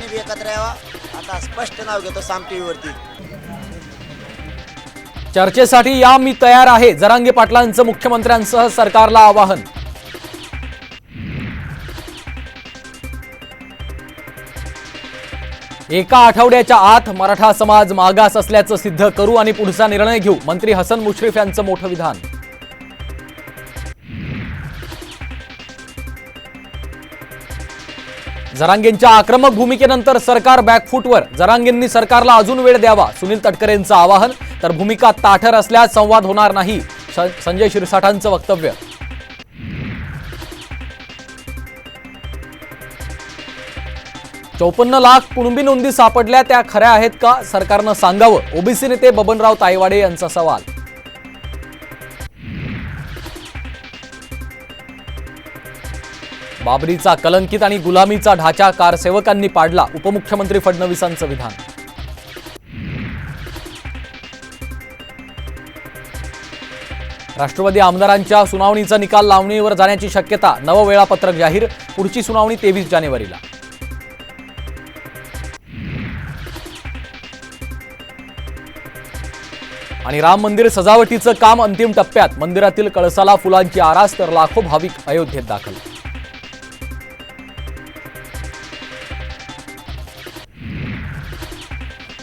त्यांनी बी एकत्र यावा. आता स्पष्ट नाव घेतो साम टीव्ही वरती. चर्चेसाठी या मी तयार आहे, जरांगे पाटलांचं मुख्यमंत्र्यांसह सरकारला आवाहन. एका आठवड्याच्या आत मराठा समाज मागास असल्याचं सिद्ध करू आणि पुढचा निर्णय घेऊ, मंत्री हसन मुश्रीफ यांचं मोठं विधान. जरांगेंच्या आक्रमक भूमिकेनंतर सरकार बॅकफूटवर, जरांगेंनी सरकारला अजून वेळ द्यावा, सुनील तटकरेंचं आवाहन. तर भूमिका ताठर असल्यास संवाद होणार नाही, संजय शिरसाठांचं वक्तव्य. चौपन्न लाख कुणबी नोंदी सापडल्या, त्या खऱ्या आहेत का, सरकारनं सांगावं, ओबीसी नेते बबनराव तायवाडे यांचा सवाल. बाबरीचा कलंकित आणि गुलामीचा ढाचा कारसेवकांनी पाडला, उपमुख्यमंत्री फडणवीसांचं विधान. राष्ट्रवादी आमदारांच्या सुनावणीचा निकाल लावणीवर जाण्याची शक्यता, नवं वेळापत्रक जाहीर, पुढची सुनावणी 23 जानेवारीला. आणि राम मंदिर सजावटीचं काम अंतिम टप्प्यात, मंदिरातील कळसाला फुलांची आरास, तर लाखो भाविक अयोध्येत दाखल.